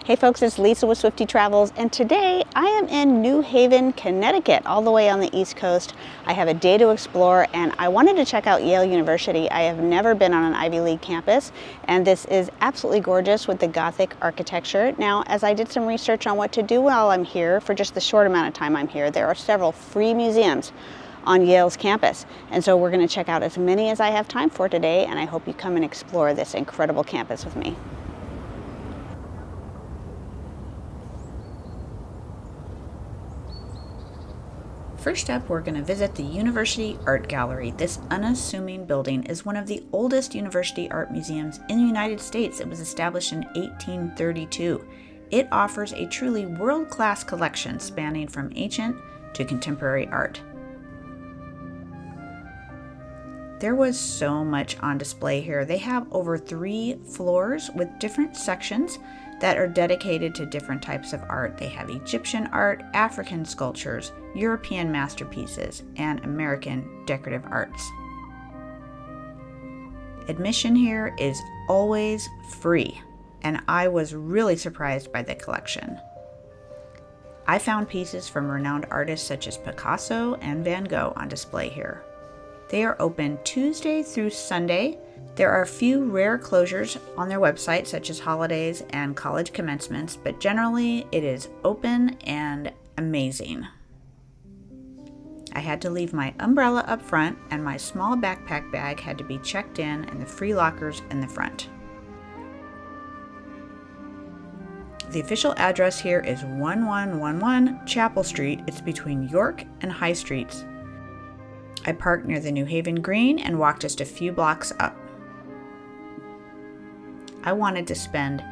Hey folks, it's Lisa with Swifty Travels, and today I am in New Haven, Connecticut, all the way on the East Coast. I have a day to explore, and I wanted to check out Yale University. I have never been on an Ivy League campus, and this is absolutely gorgeous with the Gothic architecture. Now, as I did some research on what to do while I'm here, for just the short amount of time I'm here, there are several free museums on Yale's campus. And so we're going to check out as many as I have time for today, and I hope you come and explore this incredible campus with me. First up, we're going to visit the University Art Gallery. This unassuming building is one of the oldest university art museums in the United States. It was established in 1832. It offers a truly world-class collection spanning from ancient to contemporary art. There was so much on display here. They have over 3 floors with different sections that are dedicated to different types of art. They have Egyptian art, African sculptures, European masterpieces, and American decorative arts. Admission here is always free, and I was really surprised by the collection. I found pieces from renowned artists such as Picasso and Van Gogh on display here. They are open Tuesday through Sunday. There are a few rare closures on their website, such as holidays and college commencements, but generally it is open and amazing. I had to leave my umbrella up front, and my small backpack bag had to be checked in the free lockers in the front. The official address here is 1111 Chapel Street. It's between York and High Streets. I parked near the New Haven Green and walked just a few blocks up. I wanted to spend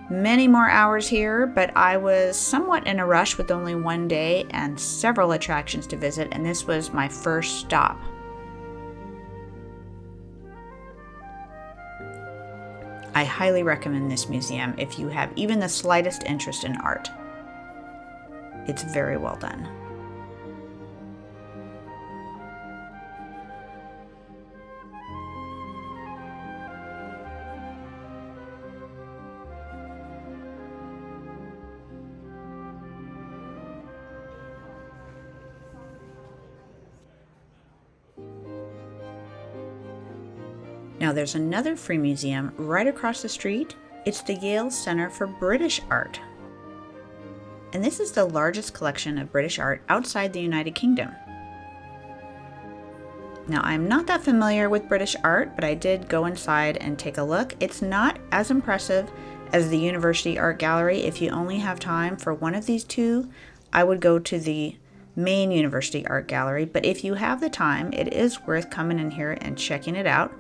many more hours here, but I was somewhat in a rush with only one day and several attractions to visit, and this was my first stop. I highly recommend this museum if you have even the slightest interest in art. It's very well done. Now there's another free museum right across the street. It's the Yale Center for British Art. And this is the largest collection of British art outside the United Kingdom. Now I'm not that familiar with British art, but I did go inside and take a look. It's not as impressive as the University Art Gallery. If you only have time for one of these two, I would go to the main University Art Gallery. But if you have the time, it is worth coming in here and checking it out.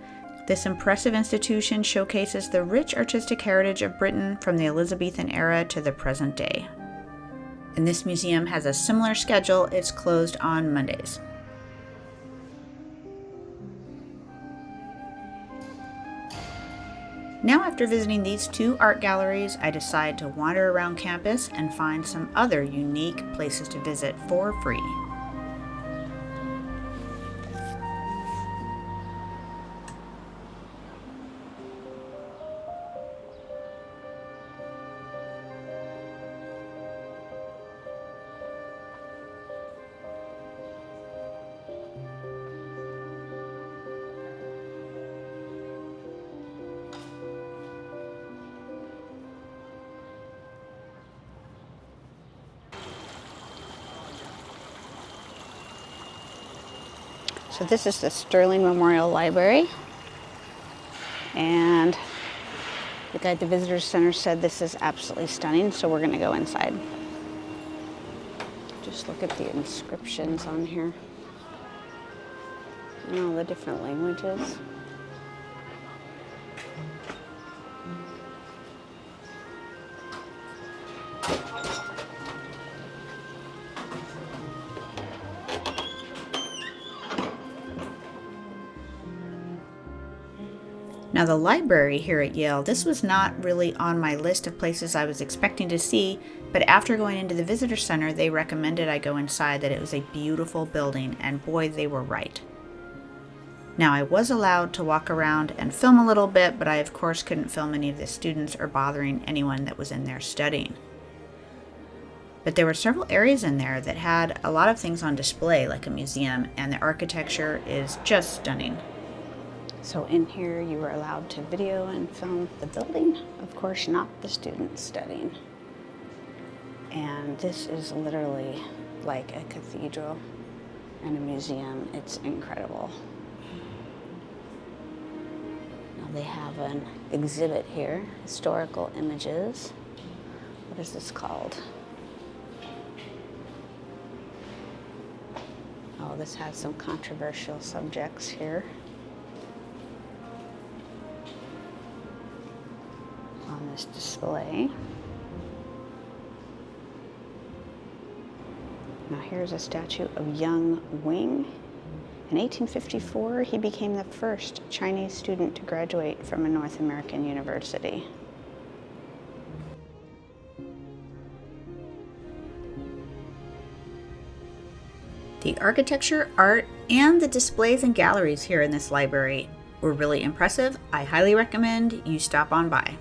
This impressive institution showcases the rich artistic heritage of Britain from the Elizabethan era to the present day. And this museum has a similar schedule. It's closed on Mondays. Now, after visiting these 2 art galleries, I decide to wander around campus and find some other unique places to visit for free. So this is the Sterling Memorial Library, and the guy at the Visitor Center said this is absolutely stunning, so we're going to go inside. Just look at the inscriptions on here and all the different languages. Now the library here at Yale, this was not really on my list of places I was expecting to see, but after going into the Visitor Center, they recommended I go inside, that it was a beautiful building, and boy, they were right. Now, I was allowed to walk around and film a little bit, but I of course couldn't film any of the students or bothering anyone that was in there studying. But there were several areas in there that had a lot of things on display, like a museum, and the architecture is just stunning. So in here you were allowed to video and film the building, of course not the students studying. And this is literally like a cathedral and a museum. It's incredible. Now they have an exhibit here, historical images. What is this called? Oh, this has some controversial subjects here on this display. Now here's a statue of Young Wing. In 1854, he became the first Chinese student to graduate from a North American university. The architecture, art, and the displays and galleries here in this library were really impressive. I highly recommend you stop on by.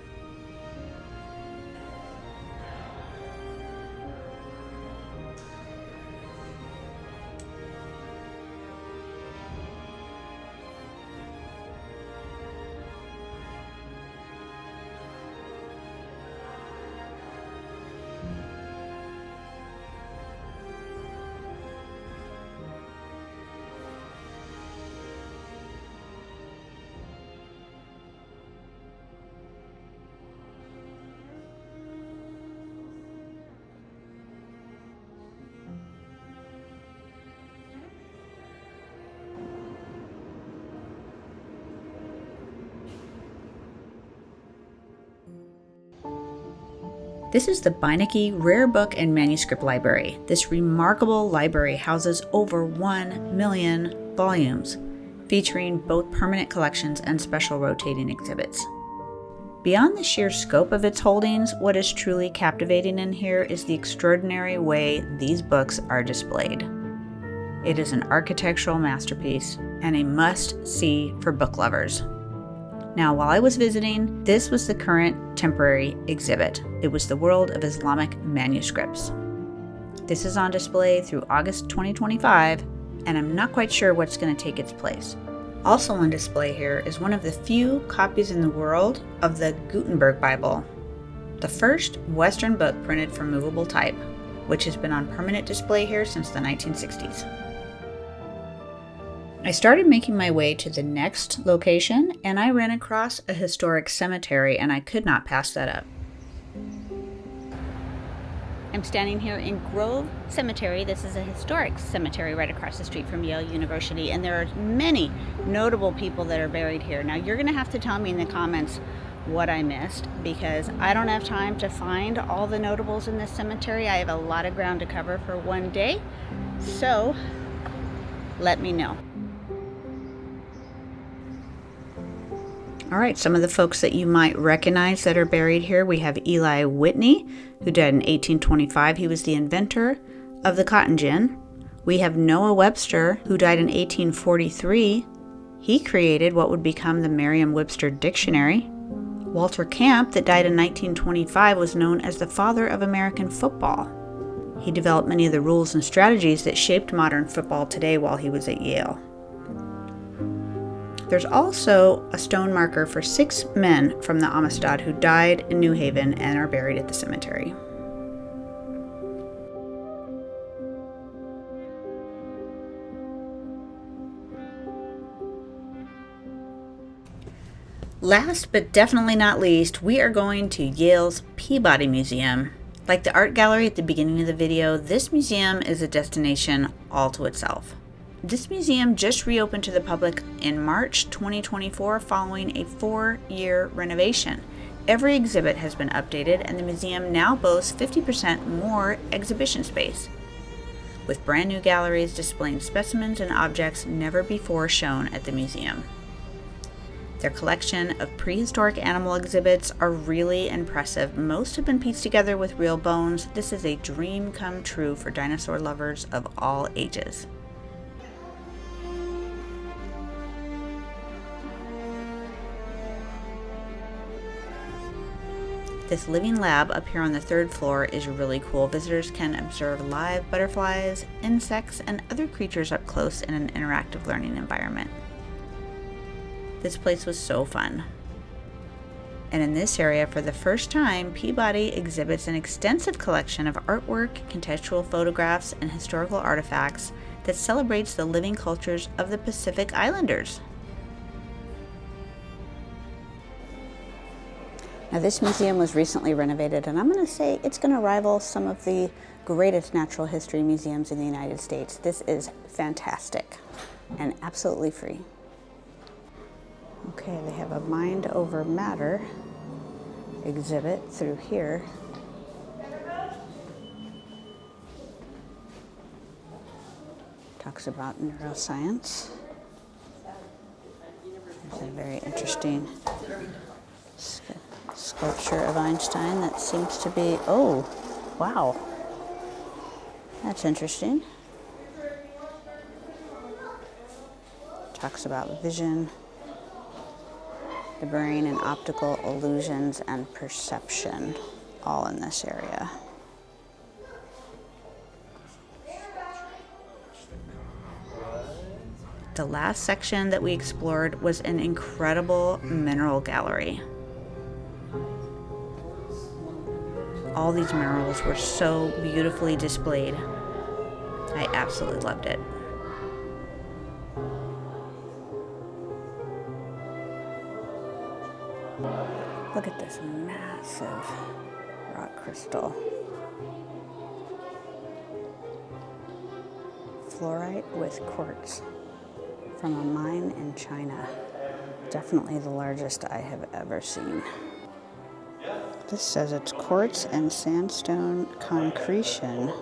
This is the Beinecke Rare Book and Manuscript Library. This remarkable library houses over 1 million volumes, featuring both permanent collections and special rotating exhibits. Beyond the sheer scope of its holdings, what is truly captivating in here is the extraordinary way these books are displayed. It is an architectural masterpiece and a must-see for book lovers. Now, while I was visiting, this was the current temporary exhibit. It was the World of Islamic Manuscripts. This is on display through August 2025, and I'm not quite sure what's going to take its place. Also on display here is one of the few copies in the world of the Gutenberg Bible, the first Western book printed from movable type, which has been on permanent display here since the 1960s. I started making my way to the next location, and I ran across a historic cemetery, and I could not pass that up. I'm standing here in Grove Cemetery. This is a historic cemetery right across the street from Yale University, and there are many notable people that are buried here. Now, you're going to have to tell me in the comments what I missed, because I don't have time to find all the notables in this cemetery. I have a lot of ground to cover for one day, so let me know. All right, some of the folks that you might recognize that are buried here, we have Eli Whitney, who died in 1825. He was the inventor of the cotton gin. We have Noah Webster, who died in 1843. He created what would become the Merriam-Webster Dictionary. Walter Camp, that died in 1925, was known as the father of American football. He developed many of the rules and strategies that shaped modern football today while he was at Yale. There's also a stone marker for 6 men from the Amistad who died in New Haven and are buried at the cemetery. Last but definitely not least, we are going to Yale's Peabody Museum. Like the art gallery at the beginning of the video, this museum is a destination all to itself. This museum just reopened to the public in March 2024 following a 4-year renovation. Every exhibit has been updated, and the museum now boasts 50% more exhibition space, with brand new galleries displaying specimens and objects never before shown at the museum. Their collection of prehistoric animal exhibits are really impressive. Most have been pieced together with real bones. This is a dream come true for dinosaur lovers of all ages. This living lab up here on the 3rd floor is really cool. Visitors can observe live butterflies, insects, and other creatures up close in an interactive learning environment. This place was so fun. And in this area, for the first time, Peabody exhibits an extensive collection of artwork, contextual photographs, and historical artifacts that celebrates the living cultures of the Pacific Islanders. Now, this museum was recently renovated, and I'm going to say it's going to rival some of the greatest natural history museums in the United States. This is fantastic and absolutely free. Okay, they have a Mind Over Matter exhibit through here. Talks about neuroscience. There's a very interesting sculpture of Einstein that seems to be, oh, wow. That's interesting. Talks about vision, the brain, and optical illusions and perception, all in this area. The last section that we explored was an incredible mineral gallery. All these minerals were so beautifully displayed. I absolutely loved it. Look at this massive rock crystal. Fluorite with quartz from a mine in China. Definitely the largest I have ever seen. This says it's quartz and sandstone concretion,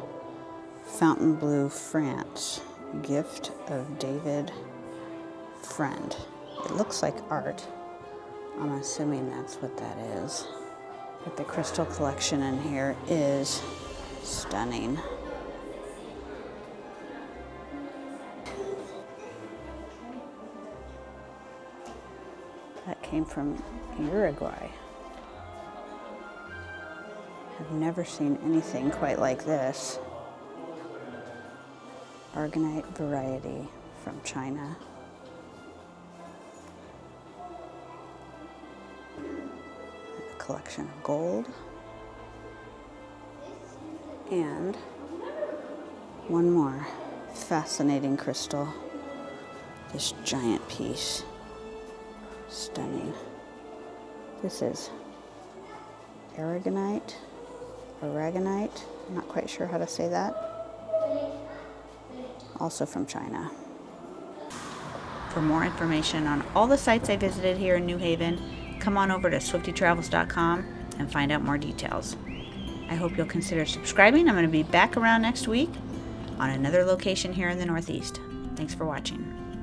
Fontainebleau, France. Gift of David Friend. It looks like art. I'm assuming that's what that is. But the crystal collection in here is stunning. That came from Uruguay. I've never seen anything quite like this. Aragonite variety from China. A collection of gold. And one more fascinating crystal. This giant piece. Stunning. This is aragonite. I'm not quite sure how to say that. Also from China. For more information on all the sites I visited here in New Haven, come on over to swiftytravels.com and find out more details. I hope you'll consider subscribing. I'm going to be back around next week on another location here in the Northeast. Thanks for watching.